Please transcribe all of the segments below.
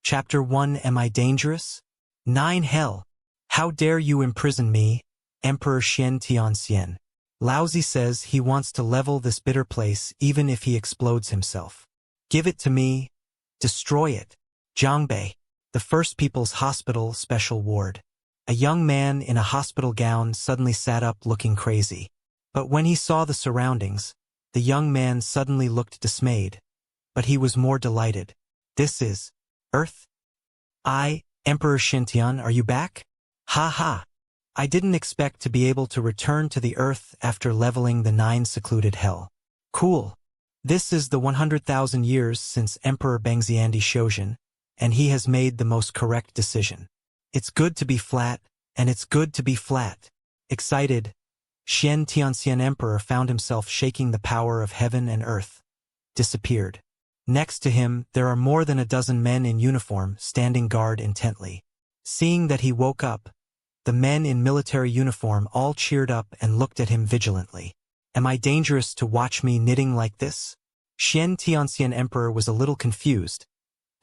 Chapter 1 Am I Dangerous? 9 Hell! How dare you imprison me, Emperor Xian Tianxian. Laozi says he wants to level this bitter place even if he explodes himself. Give it to me. Destroy it. Jiangbei, the First People's Hospital Special Ward. A young man in a hospital gown suddenly sat up looking crazy. But when he saw the surroundings, the young man suddenly looked dismayed. But he was more delighted. This is Earth? Emperor Xintian, are you back? Ha ha! I didn't expect to be able to return to the Earth after leveling the 9 secluded hell. Cool. This is the 100,000 years since Emperor Bengziandi Shozhen, and he has made the most correct decision. It's good to be flat, and it's good to be flat. Excited, Xian Tianxian Emperor found himself shaking the power of heaven and earth. Disappeared. Next to him, there are more than a dozen men in uniform standing guard intently. Seeing that he woke up, the men in military uniform all cheered up and looked at him vigilantly. Am I dangerous to watch me knitting like this? Xian Tianxian Emperor was a little confused,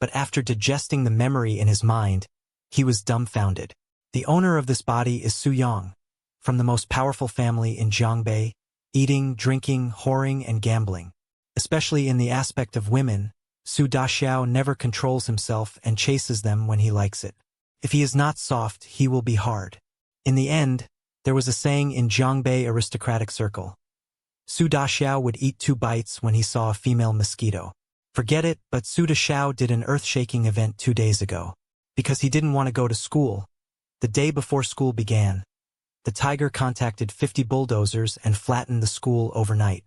but after digesting the memory in his mind, he was dumbfounded. The owner of this body is Su Yang, from the most powerful family in Jiangbei, eating, drinking, whoring, and gambling. Especially in the aspect of women, Su Daxiao never controls himself and chases them when he likes it. If he is not soft, he will be hard. In the end, there was a saying in Jiangbei aristocratic circle. Su Daxiao would eat 2 bites when he saw a female mosquito. Forget it, but Su Daxiao did an earth-shaking event 2 days ago. Because he didn't want to go to school. The day before school began, the tiger contacted 50 bulldozers and flattened the school overnight.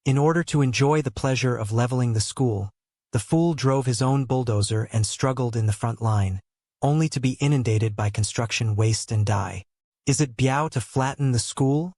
In order to enjoy the pleasure of leveling the school, the fool drove his own bulldozer and struggled in the front line, only to be inundated by construction waste and die. Is it biao to flatten the school?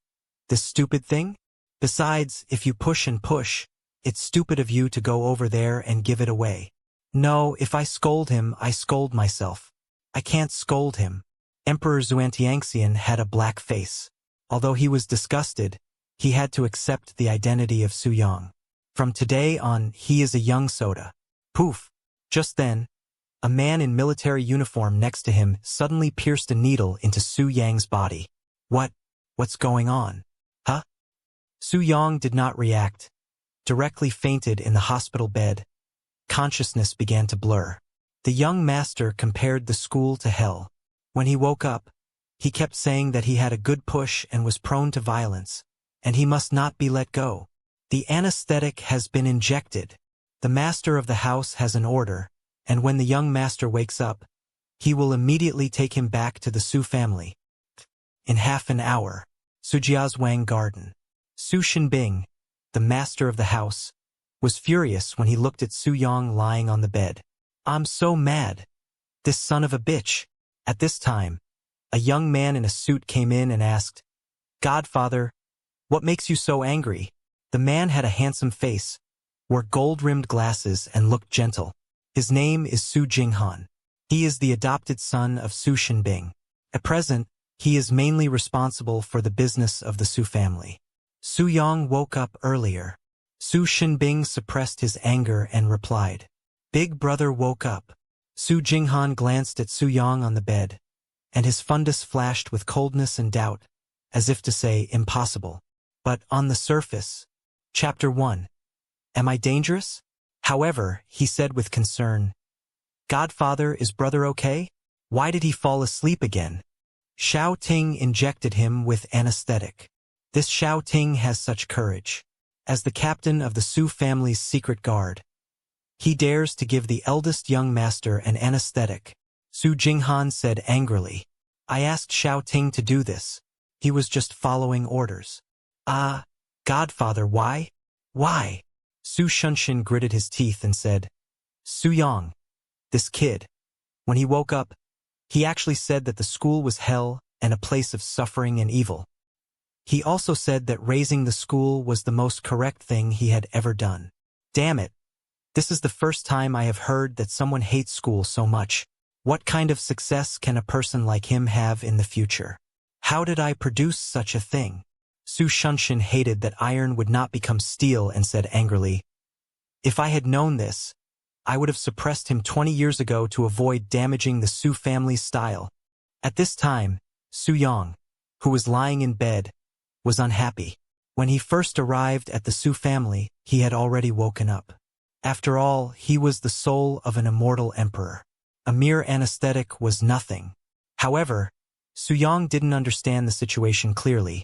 This stupid thing? Besides, if you push and push, it's stupid of you to go over there and give it away. No, if I scold him, I scold myself. I can't scold him. Emperor Xuantianxian had a black face. Although he was disgusted, he had to accept the identity of Su Yang. From today on, he is a young soda. Poof! Just then, a man in military uniform next to him suddenly pierced a needle into Su Yang's body. What's going on? Huh? Su Yang did not react. Directly fainted in the hospital bed. Consciousness began to blur. The young master compared the school to hell. When he woke up, he kept saying that he had a good push and was prone to violence, and he must not be let go. The anesthetic has been injected. The master of the house has an order, and when the young master wakes up, he will immediately take him back to the Su family. In half an hour, Sujiazwang Garden. Su Shenbing, the master of the house, was furious when he looked at Su Yang lying on the bed. I'm so mad. This son of a bitch. At this time, a young man in a suit came in and asked, Godfather, what makes you so angry? The man had a handsome face, wore gold-rimmed glasses and looked gentle. His name is Su Jinghan. He is the adopted son of Su Shenbing. At present, he is mainly responsible for the business of the Su family. Su Yang woke up earlier. Su Shenbing suppressed his anger and replied, Big brother woke up. Su Jinghan glanced at Su Yang on the bed, and his fundus flashed with coldness and doubt, as if to say impossible. But on the surface, Chapter 1. Am I dangerous? However, he said with concern, Godfather, is brother okay? Why did he fall asleep again? Xiao Ting injected him with anesthetic. This Xiao Ting has such courage. As the captain of the Su family's secret guard, he dares to give the eldest young master an anesthetic. Su Jinghan said angrily, I asked Xiao Ting to do this. He was just following orders. Godfather, why? Why? Su Shunshin gritted his teeth and said, Su Yang, this kid, when he woke up, he actually said that the school was hell and a place of suffering and evil. He also said that raising the school was the most correct thing he had ever done. Damn it. This is the first time I have heard that someone hates school so much. What kind of success can a person like him have in the future? How did I produce such a thing? Su Shunshin hated that iron would not become steel and said angrily, If I had known this, I would have suppressed him 20 years ago to avoid damaging the Su family's style. At this time, Su Yang, who was lying in bed, was unhappy. When he first arrived at the Su family, he had already woken up. After all, he was the soul of an immortal emperor. A mere anesthetic was nothing. However, Su Yang didn't understand the situation clearly,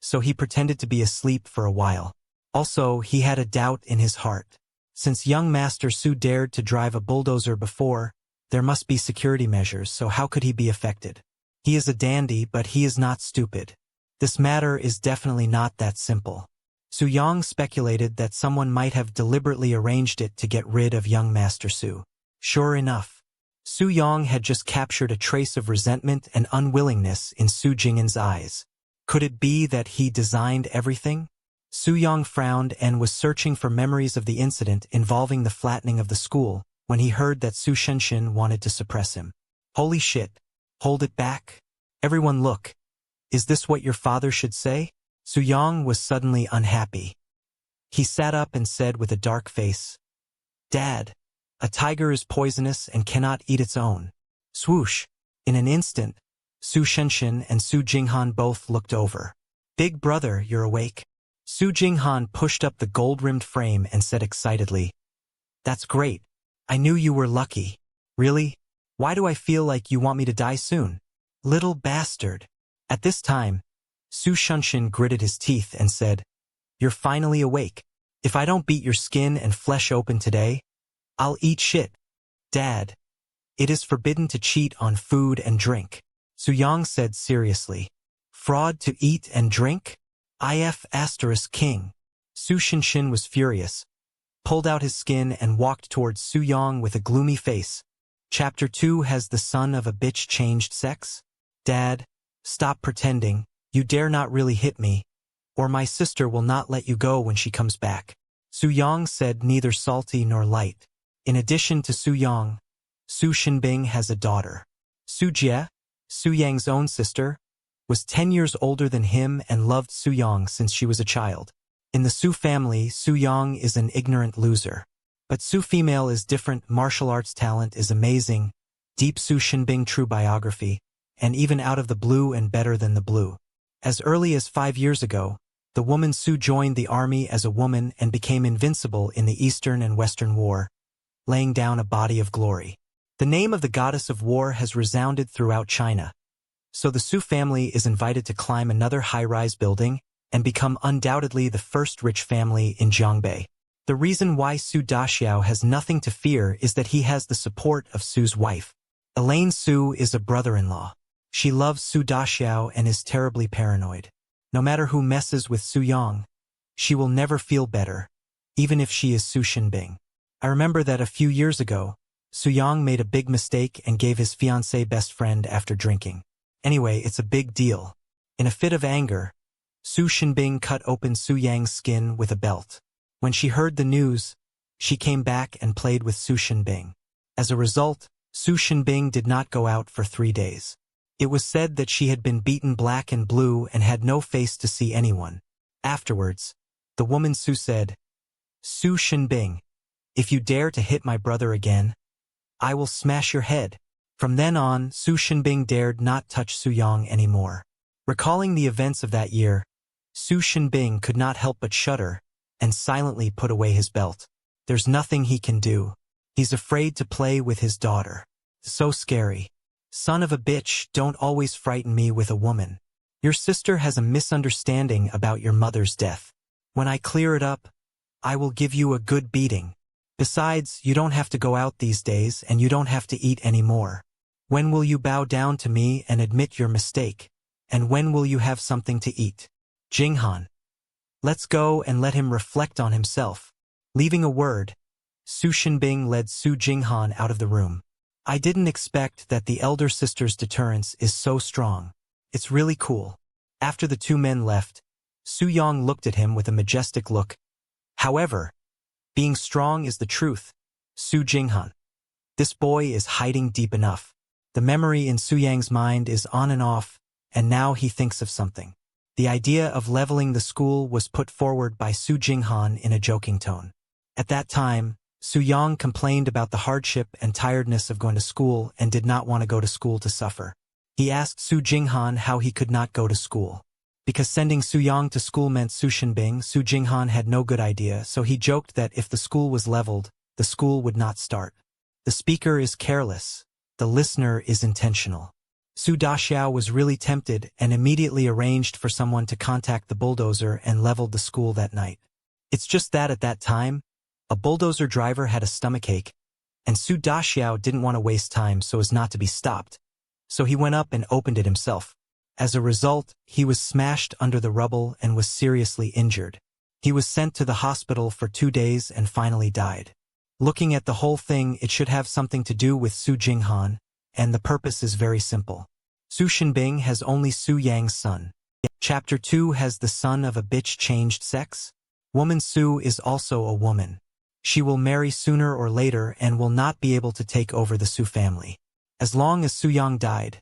so he pretended to be asleep for a while. Also, he had a doubt in his heart. Since young Master Su dared to drive a bulldozer before, there must be security measures, so how could he be affected? He is a dandy, but he is not stupid. This matter is definitely not that simple. Su Yang speculated that someone might have deliberately arranged it to get rid of young Master Su. Sure enough, Su Yang had just captured a trace of resentment and unwillingness in Su Jinghan's eyes. Could it be that he designed everything? Su Yang frowned and was searching for memories of the incident involving the flattening of the school when he heard that Su Shenshin wanted to suppress him. Holy shit! Hold it back. Everyone look. Is this what your father should say? Su Yang was suddenly unhappy. He sat up and said with a dark face, Dad, a tiger is poisonous and cannot eat its own. Swoosh! In an instant, Su Shenshin and Su Jinghan both looked over. Big brother, you're awake? Su Jinghan pushed up the gold-rimmed frame and said excitedly, That's great. I knew you were lucky. Really? Why do I feel like you want me to die soon? Little bastard. At this time, Su Shenshin gritted his teeth and said, You're finally awake. If I don't beat your skin and flesh open today, I'll eat shit. Dad, it is forbidden to cheat on food and drink. Su Yang said seriously. Fraud to eat and drink? King. Su Shenshin was furious, pulled out his skin and walked towards Su Yang with a gloomy face. Chapter 2 Has the son of a bitch changed sex? Dad, stop pretending. You dare not really hit me, or my sister will not let you go when she comes back. Su Yang said, neither salty nor light. In addition to Su Yang, Su Shinbing has a daughter. Su Jie, Su Yang's own sister, was 10 years older than him and loved Su Yang since she was a child. In the Su family, Su Yang is an ignorant loser. But Su female is different. Martial arts talent is amazing, deep Su Shinbing true biography, and even out of the blue and better than the blue. As early as 5 years ago, the woman Su joined the army as a woman and became invincible in the Eastern and Western War, laying down a body of glory. The name of the goddess of war has resounded throughout China. So the Su family is invited to climb another high-rise building and become undoubtedly the first rich family in Jiangbei. The reason why Su Daxiao has nothing to fear is that he has the support of Su's wife. Elaine Su is a brother-in-law. She loves Su Daxiao and is terribly paranoid. No matter who messes with Su Yang, she will never feel better, even if she is Su Shinbing. I remember that a few years ago, Su Yang made a big mistake and gave his fiancée best friend after drinking. Anyway, it's a big deal. In a fit of anger, Su Shinbing cut open Su Yang's skin with a belt. When she heard the news, she came back and played with Su Shinbing. As a result, Su Shinbing did not go out for 3 days. It was said that she had been beaten black and blue and had no face to see anyone. Afterwards, the woman Su said, Su Shinbing, if you dare to hit my brother again, I will smash your head. From then on, Su Shinbing dared not touch Su Yang anymore. Recalling the events of that year, Su Shinbing could not help but shudder and silently put away his belt. There's nothing he can do. He's afraid to play with his daughter. So scary. Son of a bitch, don't always frighten me with a woman. Your sister has a misunderstanding about your mother's death. When I clear it up, I will give you a good beating. Besides, you don't have to go out these days and you don't have to eat anymore. When will you bow down to me and admit your mistake? And when will you have something to eat? Jinghan. Let's go and let him reflect on himself. Leaving a word, Su Shinbing led Su Jinghan out of the room. I didn't expect that the elder sister's deterrence is so strong. It's really cool. After the two men left, Su Yang looked at him with a majestic look. However, being strong is the truth, Su Jinghan. This boy is hiding deep enough. The memory in Su Yang's mind is on and off, and now he thinks of something. The idea of leveling the school was put forward by Su Jinghan in a joking tone. At that time, Su Yang complained about the hardship and tiredness of going to school and did not want to go to school to suffer. He asked Su Jinghan how he could not go to school. Because sending Su Yang to school meant Su Shinbing, Su Jinghan had no good idea, so he joked that if the school was leveled, the school would not start. The speaker is careless. The listener is intentional. Su Daxiao was really tempted and immediately arranged for someone to contact the bulldozer and leveled the school that night. It's just that at that time, a bulldozer driver had a stomachache, and Su Daxiao didn't want to waste time so as not to be stopped. So he went up and opened it himself. As a result, he was smashed under the rubble and was seriously injured. He was sent to the hospital for 2 days and finally died. Looking at the whole thing, it should have something to do with Su Jinghan, and the purpose is very simple. Su Shinbing has only Su Yang's son. Chapter 2 has the son of a bitch changed sex? Woman Su is also a woman. She will marry sooner or later and will not be able to take over the Su family. As long as Su Yang died,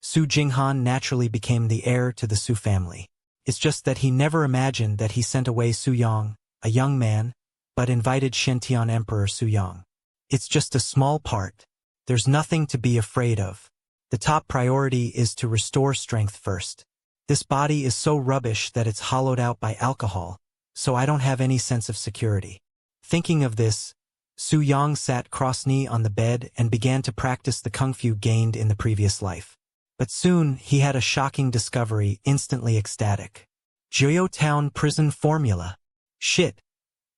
Su Jinghan naturally became the heir to the Su family. It's just that he never imagined that he sent away Su Yang, a young man, but invited Shentian Emperor Su Yang. It's just a small part. There's nothing to be afraid of. The top priority is to restore strength first. This body is so rubbish that it's hollowed out by alcohol, so I don't have any sense of security. Thinking of this, Su Yang sat cross-knee on the bed and began to practice the kung fu gained in the previous life. But soon, he had a shocking discovery, instantly ecstatic. Jiuyou Town Prison Formula. Shit.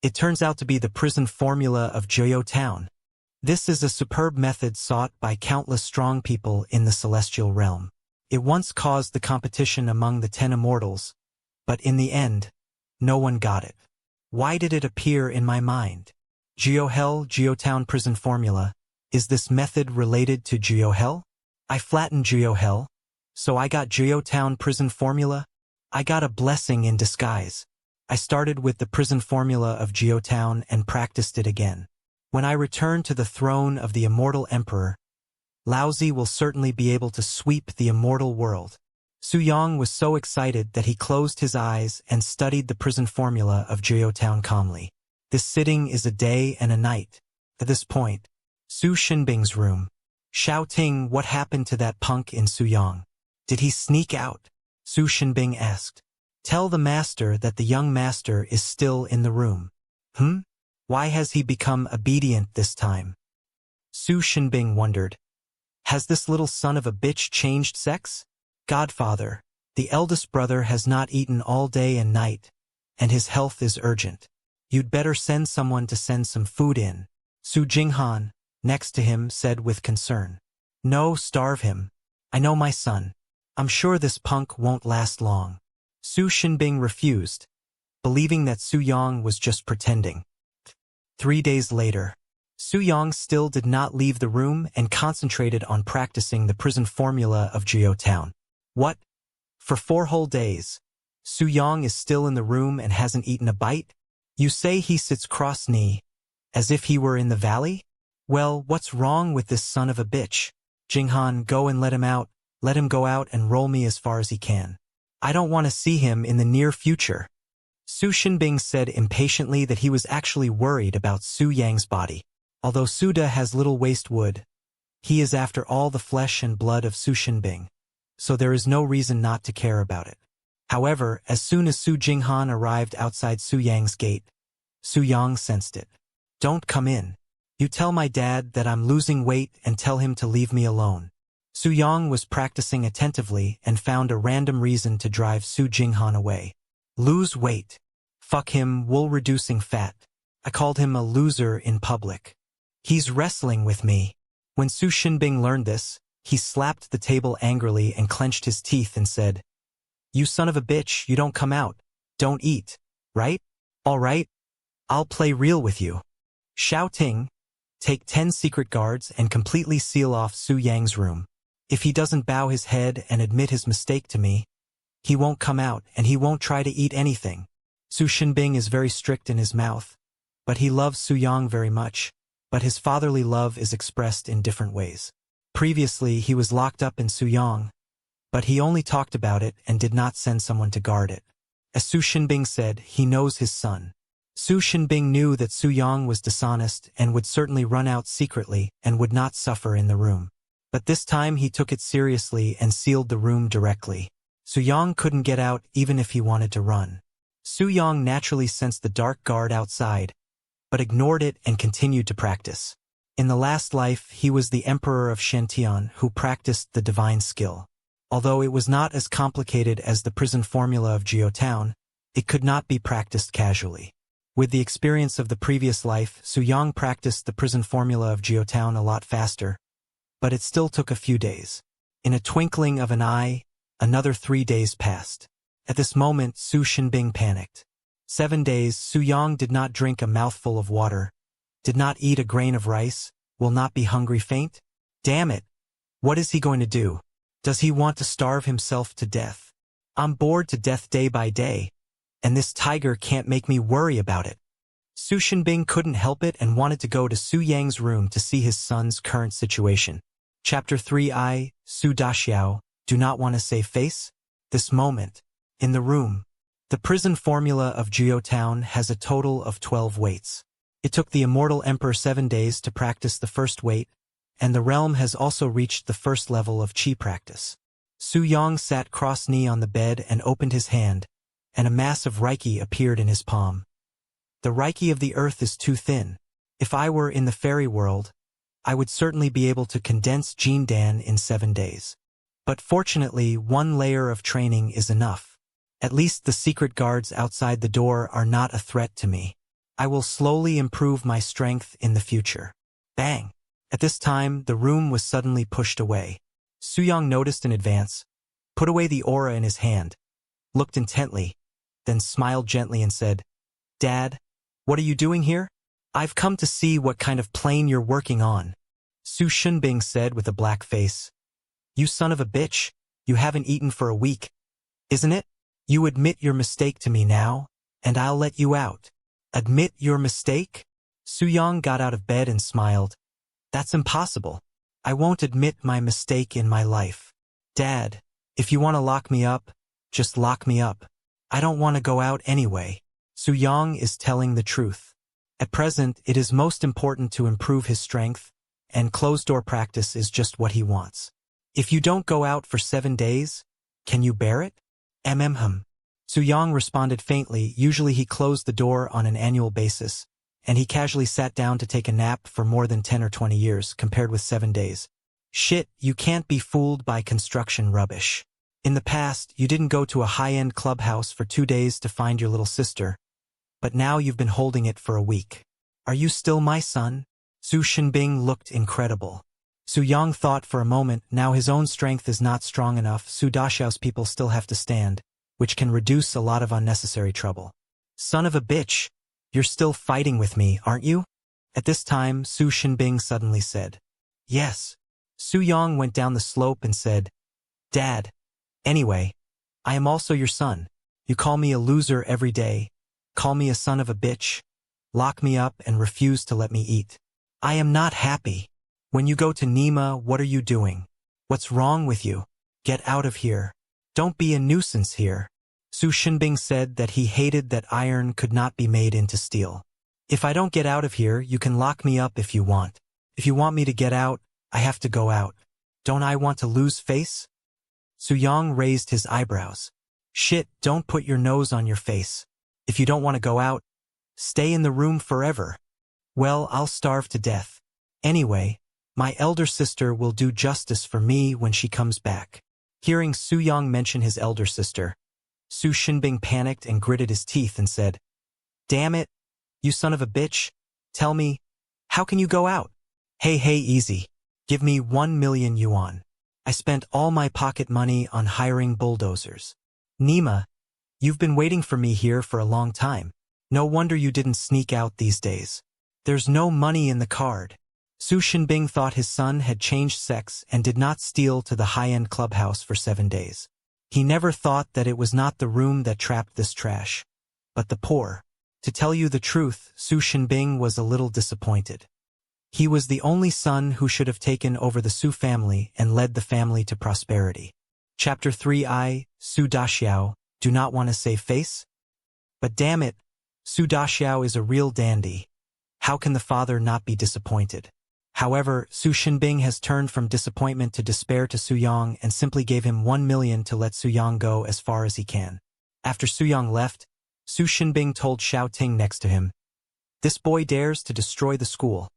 It turns out to be the prison formula of Jiuyou Town. This is a superb method sought by countless strong people in the celestial realm. It once caused the competition among the 10 immortals, but in the end, no one got it. Why did it appear in my mind? Jiuyou Town Prison Formula. Is this method related to Jiuyou? I flattened Jiuyou, so I got Jiuyou Town Prison Formula? I got a blessing in disguise. I started with the prison formula of Jiuyou Town and practiced it again. When I return to the throne of the immortal emperor, Laozi will certainly be able to sweep the immortal world. Su Yang was so excited that he closed his eyes and studied the prison formula of Jiuyou Town calmly. This sitting is a day and a night. At this point, Su Shinbing's room. Xiao Ting, what happened to that punk in Su Yang? Did he sneak out? Su Shinbing asked. Tell the master that the young master is still in the room. Why has he become obedient this time? Su Shinbing wondered. Has this little son of a bitch changed sex? Godfather, the eldest brother has not eaten all day and night, and his health is urgent. You'd better send someone to send some food in. Su Jinghan, next to him, said with concern. No, starve him. I know my son. I'm sure this punk won't last long. Su Shinbing refused, believing that Su Yang was just pretending. 3 days later, Su Yang still did not leave the room and concentrated on practicing the prison formula of Jiuyou Town. What? For 4 whole days, Su Yang is still in the room and hasn't eaten a bite? You say he sits cross-knee, as if he were in the valley? Well, what's wrong with this son of a bitch? Jinghan, go and let him out. Let him go out and roll me as far as he can. I don't want to see him in the near future. Su Shinbing said impatiently that he was actually worried about Su Yang's body. Although Suda has little waste wood, he is after all the flesh and blood of Su Shinbing, so there is no reason not to care about it. However, as soon as Su Jinghan arrived outside Su Yang's gate, Su Yang sensed it. Don't come in. You tell my dad that I'm losing weight and tell him to leave me alone. Su Yang was practicing attentively and found a random reason to drive Su Jinghan away. Lose weight. Fuck him, wool-reducing fat. I called him a loser in public. He's wrestling with me. When Su Shinbing learned this, he slapped the table angrily and clenched his teeth and said, You son of a bitch, you don't come out. Don't eat. Right? All right. I'll play real with you. Xiao Ting, take 10 secret guards and completely seal off Su Yang's room. If he doesn't bow his head and admit his mistake to me, he won't come out and he won't try to eat anything. Su Shinbing is very strict in his mouth, but he loves Su Yang very much, but his fatherly love is expressed in different ways. Previously, he was locked up in Su Yang, but he only talked about it and did not send someone to guard it. As Su Shinbing said, he knows his son. Su Shenbing knew that Su Yang was dishonest and would certainly run out secretly and would not suffer in the room. But this time he took it seriously and sealed the room directly. Su Yang couldn't get out even if he wanted to run. Su Yang naturally sensed the dark guard outside, but ignored it and continued to practice. In the last life, he was the emperor of Shantian who practiced the divine skill. Although it was not as complicated as the prison formula of Geotown, it could not be practiced casually. With the experience of the previous life, Su Yang practiced the prison formula of Geotown a lot faster, but it still took a few days. In a twinkling of an eye, another 3 days passed. At this moment, Su Shenbing panicked. 7 days, Su Yang did not drink a mouthful of water, did not eat a grain of rice, will not be hungry faint? Damn it! What is he going to do? Does he want to starve himself to death? I'm bored to death day by day, and this tiger can't make me worry about it. Su Shenbing couldn't help it and wanted to go to Su Yang's room to see his son's current situation. Chapter 3 Su Daxiao, do not want to save face? This moment. In the room. The prison formula of Geotown has a total of 12 weights. It took the immortal emperor 7 days to practice the first weight, and the realm has also reached the first level of Qi practice. Su Yang sat cross-knee on the bed and opened his hand, and a mass of Reiki appeared in his palm. The Reiki of the earth is too thin. If I were in the fairy world, I would certainly be able to condense Jindan in 7 days. But fortunately, 1 layer of training is enough. At least the secret guards outside the door are not a threat to me. I will slowly improve my strength in the future. Bang! At this time, the room was suddenly pushed away. Su Yang noticed in advance, put away the aura in his hand, looked intently, then smiled gently and said, "Dad, what are you doing here?" "I've come to see what kind of plane you're working on," Su Shenbing said with a black face. "You son of a bitch, you haven't eaten for a week, isn't it? You admit your mistake to me now, and I'll let you out." "Admit your mistake?" Su Yang got out of bed and smiled. "That's impossible. I won't admit my mistake in my life. Dad, if you want to lock me up, just lock me up. I don't want to go out anyway." Su Yang is telling the truth. At present, it is most important to improve his strength, and closed-door practice is just what he wants. "If you don't go out for 7 days, can you bear it?" Su Yang responded faintly. Usually he closed the door on an annual basis, and he casually sat down to take a nap for more than 10 or 20 years, compared with 7 days. "Shit, you can't be fooled by construction rubbish. In the past, you didn't go to a high-end clubhouse for 2 days to find your little sister, but now you've been holding it for a week. Are you still my son?" Su Shenbing looked incredible. Su Yang thought for a moment. Now his own strength is not strong enough. Su Daxiao's people still have to stand, which can reduce a lot of unnecessary trouble. "Son of a bitch, you're still fighting with me, aren't you?" At this time, Su Shenbing suddenly said, "Yes." Su Yang went down the slope and said, "Dad, anyway, I am also your son. You call me a loser every day, call me a son of a bitch, lock me up and refuse to let me eat. I am not happy. When you go to Nima, what are you doing? What's wrong with you? Get out of here. Don't be a nuisance here." Su Shenbing said that he hated that iron could not be made into steel. "If I don't get out of here, you can lock me up if you want. If you want me to get out, I have to go out. Don't I want to lose face?" Su Yang raised his eyebrows. "Shit, don't put your nose on your face. If you don't want to go out, stay in the room forever." "Well, I'll starve to death. Anyway, my elder sister will do justice for me when she comes back." Hearing Su Yang mention his elder sister, Su Shenbing panicked and gritted his teeth and said, "Damn it, you son of a bitch, tell me, how can you go out?" Hey, easy. Give me 1 million yuan. I spent all my pocket money on hiring bulldozers. Nima, you've been waiting for me here for a long time. No wonder you didn't sneak out these days. There's no money in the card. Su Shenbing thought his son had changed sex and did not steal to the high-end clubhouse for 7 days. He never thought that it was not the room that trapped this trash, but the poor. To tell you the truth, Su Shenbing was a little disappointed. He was the only son who should have taken over the Su family and led the family to prosperity. Chapter 3 Su Daxiao, do not want to save face? But damn it, Su Daxiao is a real dandy. How can the father not be disappointed? However, Su Xinbing has turned from disappointment to despair to Su Yang and simply gave him 1 million to let Su Yang go as far as he can. After Su Yang left, Su Xinbing told Xiao Ting next to him, "This boy dares to destroy the school,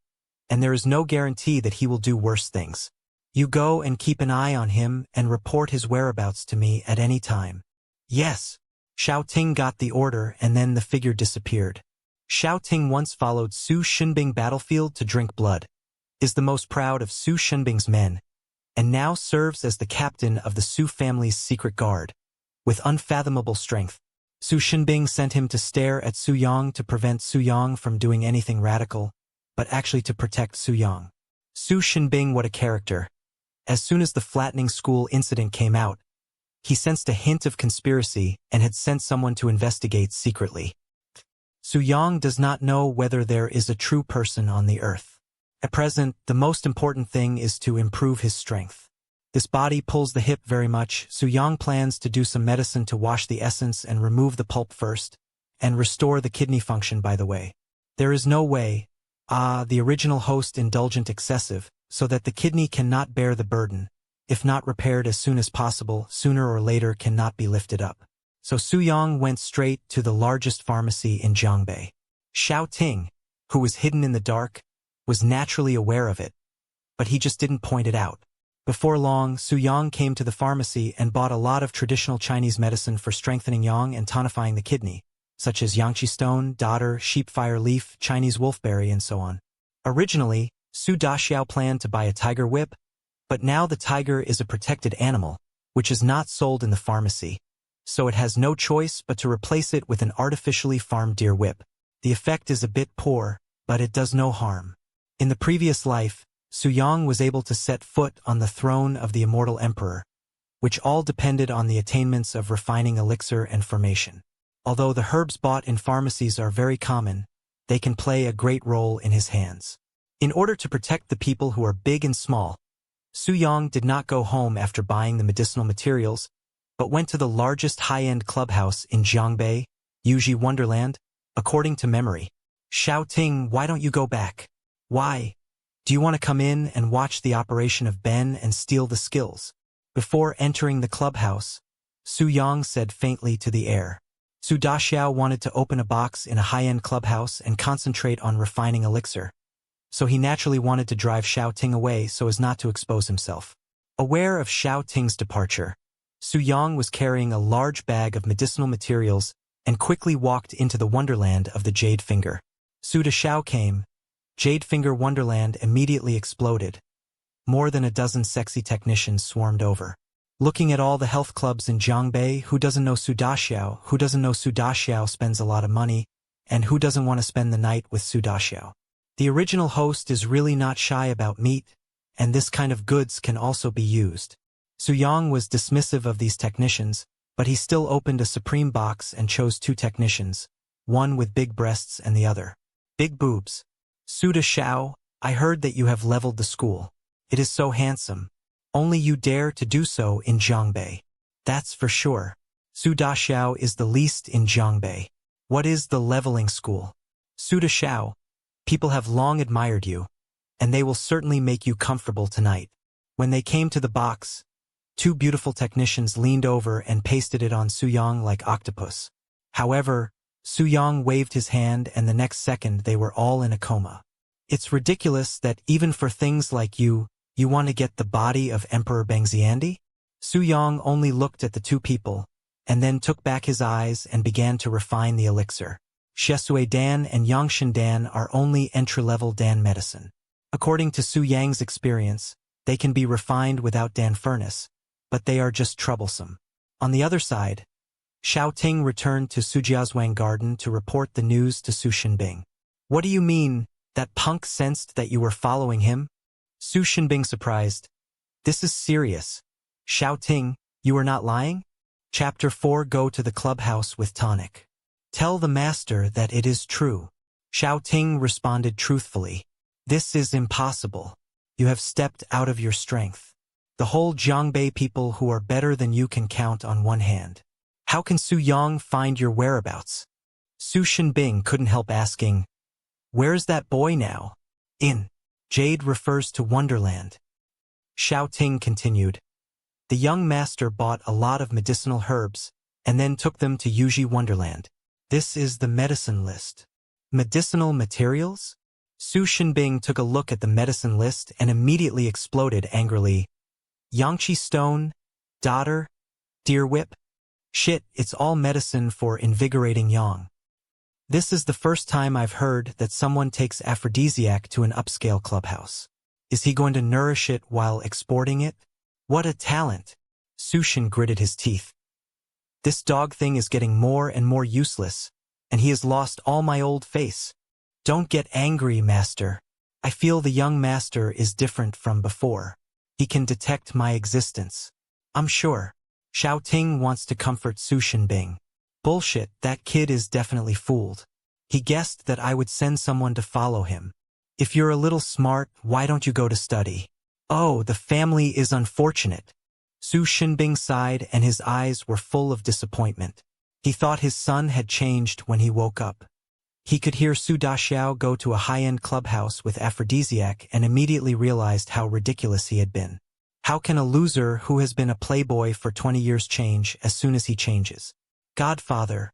and there is no guarantee that he will do worse things. You go and keep an eye on him and report his whereabouts to me at any time." Yes. Xiao Ting got the order and then the figure disappeared. Xiao Ting once followed Su Xinbing battlefield to drink blood, is the most proud of Su Xinbing's men, and now serves as the captain of the Su family's secret guard. With unfathomable strength, Su Xinbing sent him to stare at Su Yang to prevent Su Yang from doing anything radical, but actually to protect Su Yang. Su Xinbing, what a character. As soon as the flattening school incident came out, he sensed a hint of conspiracy and had sent someone to investigate secretly. Su Yang does not know whether there is a true person on the earth. At present, the most important thing is to improve his strength. This body pulls the hip very much. Su Yang plans to do some medicine to wash the essence and remove the pulp first, and restore the kidney function by the way. There is no way, the original host indulgent excessive, so that the kidney cannot bear the burden. If not repaired as soon as possible, sooner or later cannot be lifted up. So Su Yang went straight to the largest pharmacy in Jiangbei. Xiao Ting, who was hidden in the dark, was naturally aware of it, but he just didn't point it out. Before long, Su Yang came to the pharmacy and bought a lot of traditional Chinese medicine for strengthening yang and tonifying the kidney, such as yangqi stone, dodder, sheepfire leaf, Chinese wolfberry, and so on. Originally, Su Daxiao planned to buy a tiger whip, but now the tiger is a protected animal, which is not sold in the pharmacy, so it has no choice but to replace it with an artificially farmed deer whip. The effect is a bit poor, but it does no harm. In the previous life, Su Yang was able to set foot on the throne of the immortal emperor, which all depended on the attainments of refining elixir and formation. Although the herbs bought in pharmacies are very common, they can play a great role in his hands. In order to protect the people who are big and small, Su Yang did not go home after buying the medicinal materials, but went to the largest high-end clubhouse in Jiangbei, Yuji Wonderland, according to memory. "Xiao Ting, why don't you go back? Why? Do you want to come in and watch the operation of Ben and steal the skills?" Before entering the clubhouse, Su Yang said faintly to the air. Su Daxiao wanted to open a box in a high-end clubhouse and concentrate on refining elixir, so he naturally wanted to drive Xiao Ting away so as not to expose himself. Aware of Xiao Ting's departure, Su Yang was carrying a large bag of medicinal materials and quickly walked into the wonderland of the Jade Finger. Su Daxiao came. Jade Finger Wonderland immediately exploded. More than a dozen sexy technicians swarmed over. Looking at all the health clubs in Jiangbei, who doesn't know Su Daxiao, who doesn't know Su Daxiao spends a lot of money, and who doesn't want to spend the night with Su Daxiao? The original host is really not shy about meat, and this kind of goods can also be used. Su Yang was dismissive of these technicians, but he still opened a supreme box and chose 2 technicians, one with big breasts and the other big boobs. "Su Daxiao, I heard that you have leveled the school. It is so handsome. Only you dare to do so in Jiangbei. That's for sure. Su Daxiao is the least in Jiangbei. What is the leveling school? Su Daxiao, people have long admired you, and they will certainly make you comfortable tonight." When they came to the box, 2 beautiful technicians leaned over and pasted it on Su Yang like octopus. However, Su Yang waved his hand and the next second they were all in a coma. It's ridiculous that even for things like you want to get the body of Emperor Bengziandi? Su Yang only looked at the 2 people, and then took back his eyes and began to refine the elixir. Shesui Dan and Yangshan Dan are only entry-level Dan medicine. According to Su Yang's experience, they can be refined without Dan furnace, but they are just troublesome. On the other side, Xiao Ting returned to Su Jiazhuang garden to report the news to Su Xinbing. "What do you mean, that punk sensed that you were following him?" Su Xinbing surprised. "This is serious. Xiao Ting, you are not lying?" Chapter 4 Go to the clubhouse with tonic. "Tell the master that it is true." Xiao Ting responded truthfully. "This is impossible. You have stepped out of your strength. The whole Jiangbei people who are better than you can count on one hand. How can Su Yang find your whereabouts?" Su Shenbing couldn't help asking, "Where's that boy now?" "In." Jade refers to Wonderland. Xiao Ting continued, "The young master bought a lot of medicinal herbs, and then took them to Yuji Wonderland. This is the medicine list." Medicinal materials? Su Shenbing took a look at the medicine list and immediately exploded angrily. Yangqi stone, daughter, deer whip. Shit, it's all medicine for invigorating yang. This is the first time I've heard that someone takes aphrodisiac to an upscale clubhouse. Is he going to nourish it while exporting it? What a talent! Su Shen gritted his teeth. This dog thing is getting more and more useless, and he has lost all my old face. Don't get angry, master. I feel the young master is different from before. He can detect my existence. I'm sure. Xiao Ting wants to comfort Su Shenbing. Bullshit, that kid is definitely fooled. He guessed that I would send someone to follow him. If you're a little smart, why don't you go to study? Oh, the family is unfortunate. Su Shenbing sighed and his eyes were full of disappointment. He thought his son had changed when he woke up. He could hear Su Daxiao go to a high-end clubhouse with aphrodisiac and immediately realized how ridiculous he had been. How can a loser who has been a playboy for 20 years change as soon as he changes? Godfather,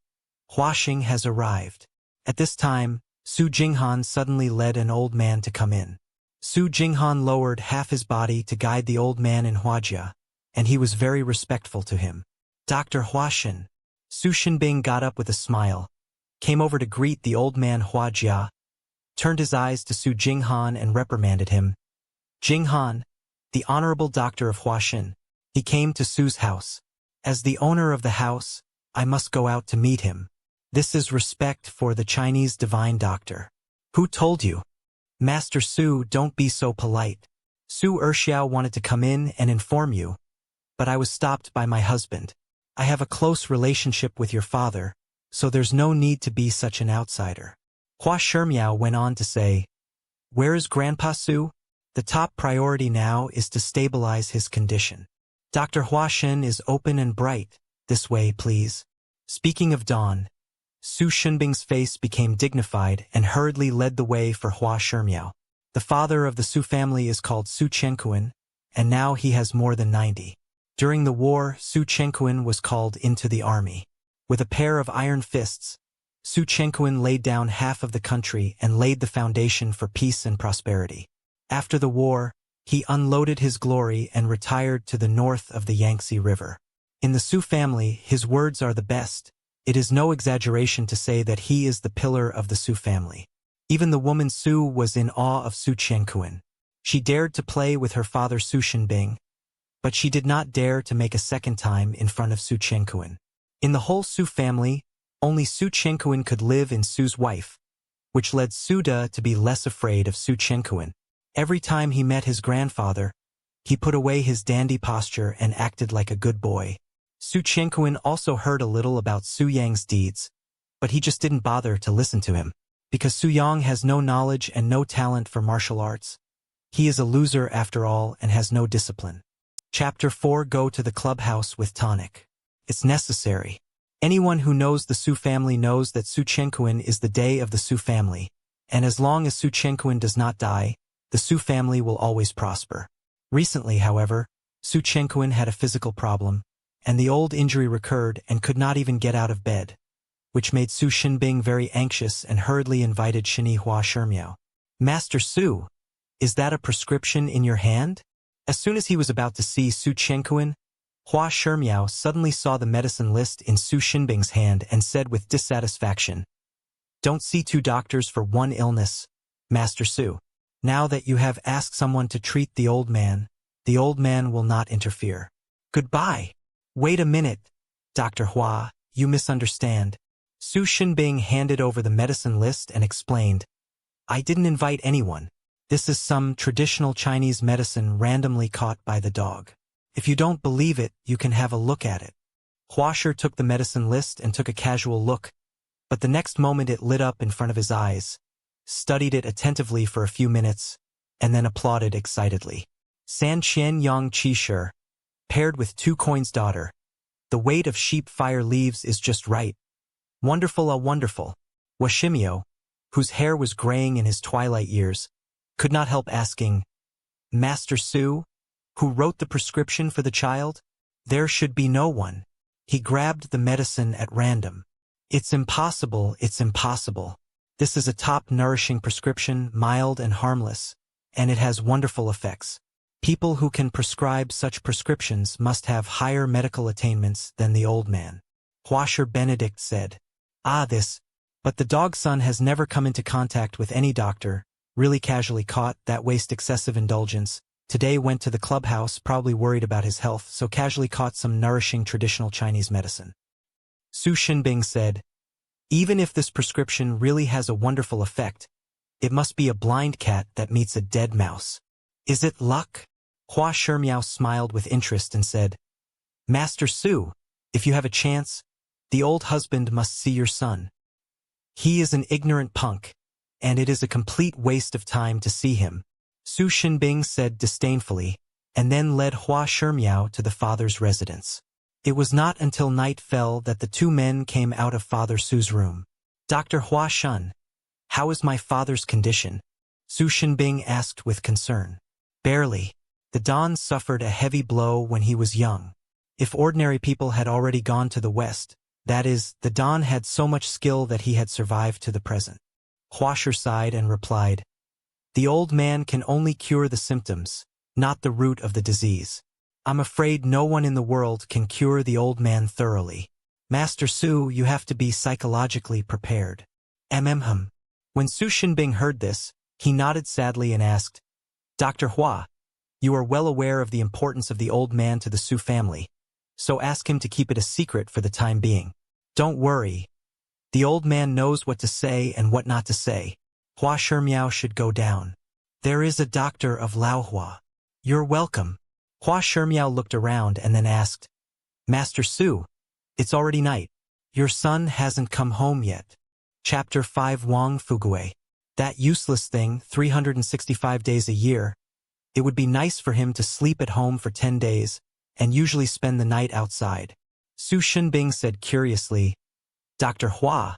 Huaxing has arrived. At this time, Su Jinghan suddenly led an old man to come in. Su Jinghan lowered half his body to guide the old man in Huajia, and he was very respectful to him. Dr. Huaxin. Su Shenbing got up with a smile, came over to greet the old man Huajia, turned his eyes to Su Jinghan and reprimanded him. Jinghan, the honorable doctor of Huaxin. He came to Su's house. As the owner of the house, I must go out to meet him. This is respect for the Chinese divine doctor. Who told you? Master Su, don't be so polite. Su Erxiao wanted to come in and inform you, but I was stopped by my husband. I have a close relationship with your father, so there's no need to be such an outsider. Hua Shimiao went on to say, Where is Grandpa Su? The top priority now is to stabilize his condition. Dr. Huaxin is open and bright. This way, please. Speaking of Dawn, Su Shenbing's face became dignified and hurriedly led the way for Hua Shimiao. The father of the Su family is called Su Chenkuan, and now he has more than 90. During the war, Su Chenkuan was called into the army. With a pair of iron fists, Su Chenkuan laid down half of the country and laid the foundation for peace and prosperity. After the war, he unloaded his glory and retired to the north of the Yangtze River. In the Su family, his words are the best. It is no exaggeration to say that he is the pillar of the Su family. Even the woman Su was in awe of Su Chenkuan. She dared to play with her father Su Shenbing, but she did not dare to make a second time in front of Su Chenkuan. In the whole Su family, only Su Chenkuan could live in Su's wife, which led Su De to be less afraid of Su Chenkuan. Every time he met his grandfather, he put away his dandy posture and acted like a good boy. Su Chenkuan also heard a little about Su Yang's deeds, but he just didn't bother to listen to him. Because Su Yang has no knowledge and no talent for martial arts, he is a loser after all and has no discipline. Chapter 4. Go to the clubhouse with tonic. It's necessary. Anyone who knows the Su family knows that Su Chenkuan is the day of the Su family, and as long as Su Chenkuan does not die, the Su family will always prosper. Recently, however, Su Chenkuan had a physical problem, and the old injury recurred and could not even get out of bed, which made Su Shenbing very anxious and hurriedly invited Shini Hua Shimiao. Master Su, is that a prescription in your hand? As soon as he was about to see Su Chenkuan, Hua Shimiao suddenly saw the medicine list in Su Shenbing's hand and said with dissatisfaction, Don't see two doctors for one illness, Master Su. Now that you have asked someone to treat the old man will not interfere. Goodbye. Wait a minute, Dr. Hua, you misunderstand. Su Shenbing handed over the medicine list and explained, I didn't invite anyone. This is some traditional Chinese medicine randomly caught by the dog. If you don't believe it, you can have a look at it. Huasher took the medicine list and took a casual look, but the next moment it lit up in front of his eyes, studied it attentively for a few minutes, and then applauded excitedly. San Qian Yang Qi Shi, paired with 2 coins daughter. The weight of sheep fire leaves is just right. Wonderful, wonderful. Washimio, whose hair was graying in his twilight years, could not help asking, Master Su, who wrote the prescription for the child? There should be no one. He grabbed the medicine at random. It's impossible, it's impossible. This is a top-nourishing prescription, mild and harmless, and it has wonderful effects. People who can prescribe such prescriptions must have higher medical attainments than the old man. Huasher Benedict said, but the dog's son has never come into contact with any doctor, really casually caught, that waste excessive indulgence. Today went to the clubhouse, probably worried about his health, so casually caught some nourishing traditional Chinese medicine. Su Xinbing said, even if this prescription really has a wonderful effect, it must be a blind cat that meets a dead mouse. Is it luck? Hua Shimiao smiled with interest and said, Master Su, if you have a chance, the old husband must see your son. He is an ignorant punk, and it is a complete waste of time to see him, Su Xinbing said disdainfully, and then led Hua Shimiao to the father's residence. It was not until night fell that the two men came out of Father Su's room. Dr. Hua Shun, how is my father's condition? Su Xinbing asked with concern. Barely. The Don suffered a heavy blow when he was young. If ordinary people had already gone to the west, that is, the Don had so much skill that he had survived to the present. Huasher sighed and replied, the old man can only cure the symptoms, not the root of the disease. I'm afraid no one in the world can cure the old man thoroughly. Master Su, you have to be psychologically prepared. When Su Xinbing heard this, he nodded sadly and asked, Dr. Hua, you are well aware of the importance of the old man to the Su family, so ask him to keep it a secret for the time being. Don't worry. The old man knows what to say and what not to say. Hua Shimiao should go down. There is a doctor of Laohua. You're welcome. Hua Shimiao looked around and then asked, Master Su, it's already night. Your son hasn't come home yet. Chapter 5 Wang Fugui. That useless thing, 365 days a year. It would be nice for him to sleep at home for 10 days, and usually spend the night outside. Su Xinbing said curiously, Dr. Hua,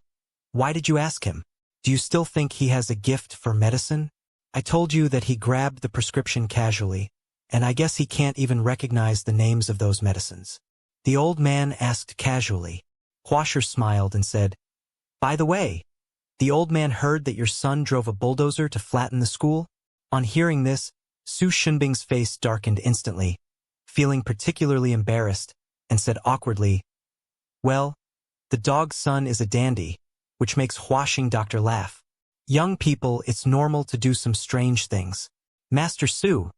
why did you ask him? Do you still think he has a gift for medicine? I told you that he grabbed the prescription casually, and I guess he can't even recognize the names of those medicines. The old man asked casually. Huasher smiled and said, By the way, the old man heard that your son drove a bulldozer to flatten the school? On hearing this, Su Xinbing's face darkened instantly, feeling particularly embarrassed, and said awkwardly, Well, the dog's son is a dandy, which makes Huashing Doctor laugh. Young people, it's normal to do some strange things. Master Su,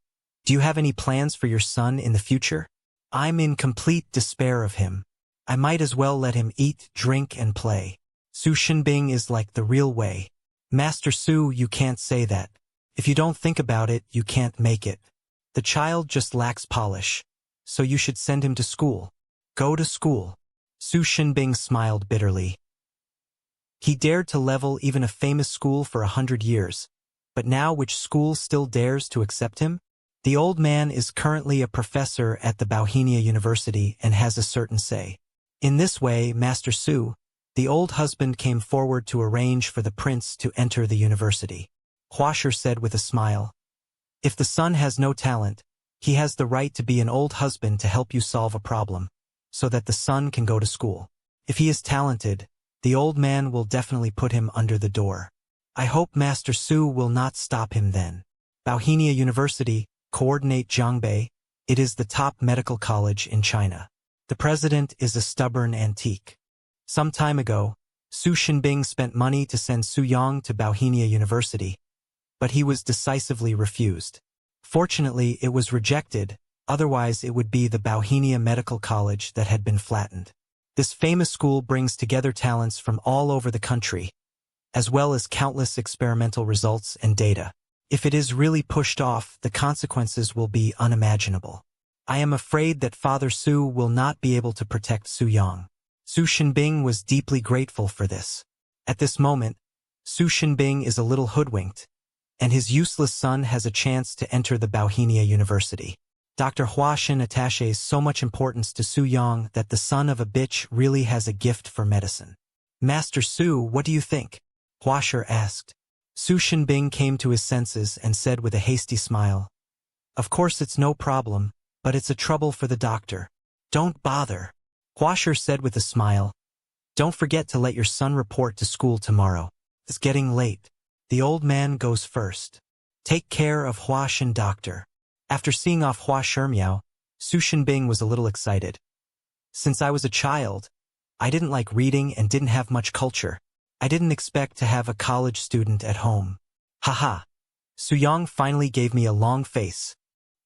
do you have any plans for your son in the future? I'm in complete despair of him. I might as well let him eat, drink, and play. Su Xinbing is like the real way. Master Su, you can't say that. If you don't think about it, you can't make it. The child just lacks polish. So you should send him to school. Go to school. Su Xinbing smiled bitterly. He dared to level even a famous school for 100 years. But now which school still dares to accept him? The old man is currently a professor at the Bauhinia University and has a certain say. In this way, Master Su, the old husband came forward to arrange for the prince to enter the university. Huasher said with a smile, If the son has no talent, he has the right to be an old husband to help you solve a problem, so that the son can go to school. If he is talented, the old man will definitely put him under the door. I hope Master Su will not stop him then. Bauhinia University, coordinate Zhangbei. It is the top medical college in China. The president is a stubborn antique. Some time ago, Su Xinbing spent money to send Su Yang to Bauhinia University, but he was decisively refused. Fortunately, it was rejected, otherwise it would be the Bauhinia Medical College that had been flattened. This famous school brings together talents from all over the country, as well as countless experimental results and data. If it is really pushed off, the consequences will be unimaginable. I am afraid that Father Su will not be able to protect Su Yang. Su Xinbing was deeply grateful for this. At this moment, Su Xinbing is a little hoodwinked, and his useless son has a chance to enter the Bauhinia University. Dr. Huashin attaches so much importance to Su Yang that the son of a bitch really has a gift for medicine. Master Su, what do you think? Huasher asked. Su Shinbing came to his senses and said with a hasty smile, "Of course it's no problem, but it's a trouble for the doctor." "Don't bother," Huasher said with a smile. "Don't forget to let your son report to school tomorrow. It's getting late." The old man goes first. "Take care of Hua Shen, doctor." After seeing off Hua Shermiao, Su Shinbing was a little excited. "Since I was a child, I didn't like reading and didn't have much culture. I didn't expect to have a college student at home. Haha. Su Yang finally gave me a long face.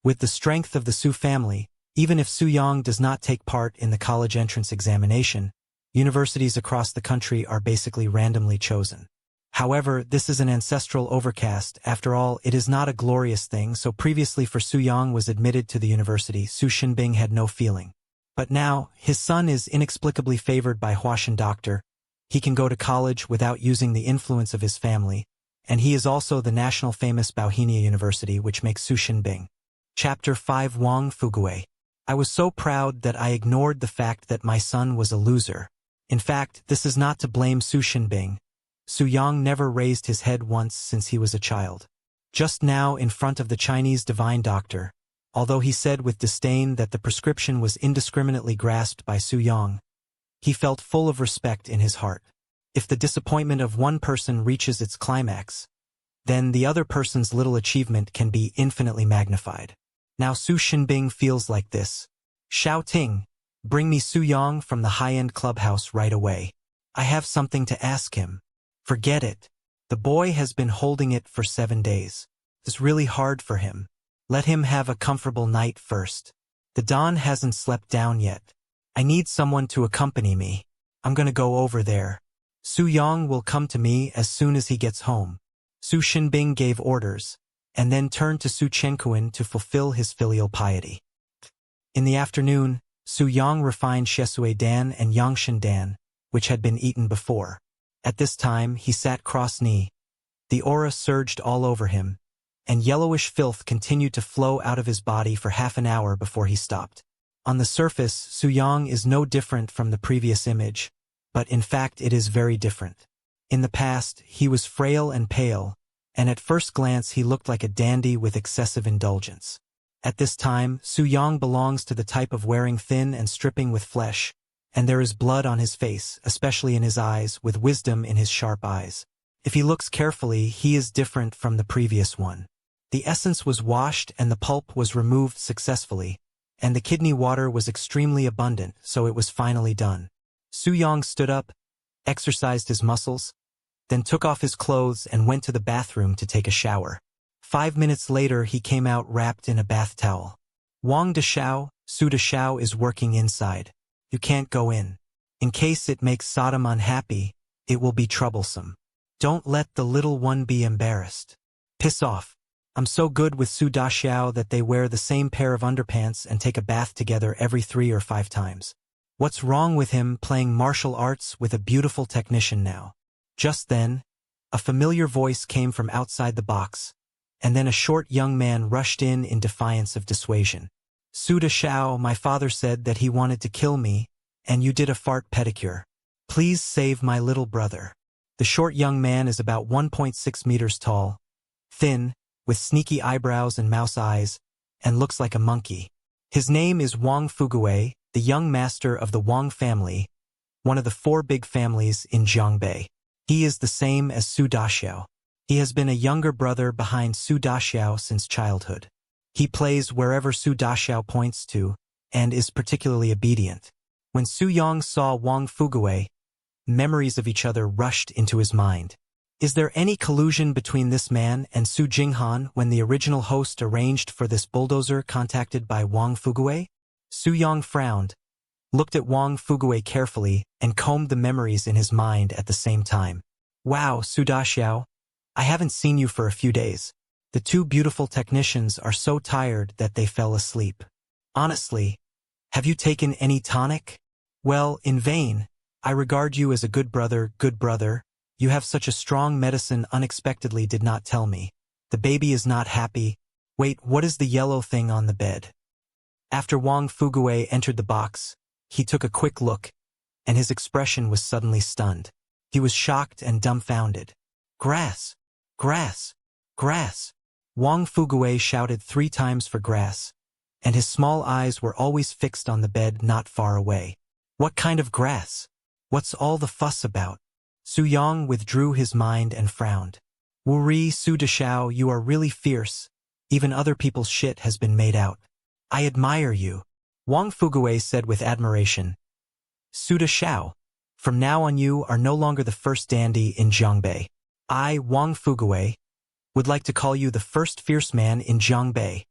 With the strength of the Su family, even if Su Yang does not take part in the college entrance examination, universities across the country are basically randomly chosen. However, this is an ancestral overcast. After all, it is not a glorious thing, so previously for Su Yang was admitted to the university, Su Shinbing had no feeling. But now, his son is inexplicably favored by Huashan doctor. He can go to college without using the influence of his family, and he is also the national famous Bauhinia University, which makes Su Shinbing. Chapter 5 Wang Fugui. I was so proud that I ignored the fact that my son was a loser. In fact, this is not to blame Su Shinbing. Su Yang never raised his head once since he was a child. Just now in front of the Chinese divine doctor, although he said with disdain that the prescription was indiscriminately grasped by Su Yang, he felt full of respect in his heart. If the disappointment of one person reaches its climax, then the other person's little achievement can be infinitely magnified. Now Su Shinbing feels like this. "Xiao Ting, bring me Su Yang from the high-end clubhouse right away. I have something to ask him." Forget it. The boy has been holding it for 7 days. It's really hard for him. Let him have a comfortable night first. The dawn hasn't slept down yet. I need someone to accompany me. I'm gonna go over there. Su Yang will come to me as soon as he gets home. Su Shinbing gave orders, and then turned to Su Chenkuan to fulfill his filial piety. In the afternoon, Su Yang refined Shesui Dan and Yangshan Dan, which had been eaten before. At this time, he sat cross-knee. The aura surged all over him, and yellowish filth continued to flow out of his body for half an hour before he stopped. On the surface, Su Yang is no different from the previous image, but in fact it is very different. In the past, he was frail and pale, and at first glance he looked like a dandy with excessive indulgence. At this time, Su Yang belongs to the type of wearing thin and stripping with flesh, and there is blood on his face, especially in his eyes, with wisdom in his sharp eyes. If he looks carefully, he is different from the previous one. The essence was washed and the pulp was removed successfully, and the kidney water was extremely abundant, so it was finally done. Su Yang stood up, exercised his muscles, then took off his clothes and went to the bathroom to take a shower. 5 minutes later he came out wrapped in a bath towel. Wang Deshao, Su Deshao is working inside. You can't go in. In case it makes Sodom unhappy, it will be troublesome. Don't let the little one be embarrassed. Piss off. I'm so good with Su Dashao that they wear the same pair of underpants and take a bath together every 3 or 5 times. What's wrong with him playing martial arts with a beautiful technician now? Just then, a familiar voice came from outside the box, and then a short young man rushed in defiance of dissuasion. Su Dashao, my father said that he wanted to kill me, and you did a fart pedicure. Please save my little brother. The short young man is about 1.6 meters tall, thin, with sneaky eyebrows and mouse eyes, and looks like a monkey. His name is Wang Fugui, the young master of the Wang family, one of the 4 big families in Jiangbei. He is the same as Su Daxiao. He has been a younger brother behind Su Daxiao since childhood. He plays wherever Su Daxiao points to, and is particularly obedient. When Su Yang saw Wang Fugui, memories of each other rushed into his mind. Is there any collusion between this man and Su Jinghan when the original host arranged for this bulldozer contacted by Wang Fugui? Su Yang frowned, looked at Wang Fugui carefully, and combed the memories in his mind at the same time. Wow, Su Daxiao, I haven't seen you for a few days. The 2 beautiful technicians are so tired that they fell asleep. Honestly, have you taken any tonic? Well, in vain. I regard you as a good brother, You have such a strong medicine unexpectedly did not tell me. The baby is not happy. Wait, what is the yellow thing on the bed? After Wang Fugui entered the box, he took a quick look, and his expression was suddenly stunned. He was shocked and dumbfounded. Grass! Grass! Grass! Wang Fuguei shouted 3 times for grass, and his small eyes were always fixed on the bed not far away. What kind of grass? What's all the fuss about? Su Yang withdrew his mind and frowned. Wu Ri, Su Deshao, you are really fierce. Even other people's shit has been made out. I admire you. Wang Fuguei said with admiration. Su Deshao, from now on you are no longer the first dandy in Jiangbei. I, Wang Fuguei, would like to call you the first fierce man in Jiangbei.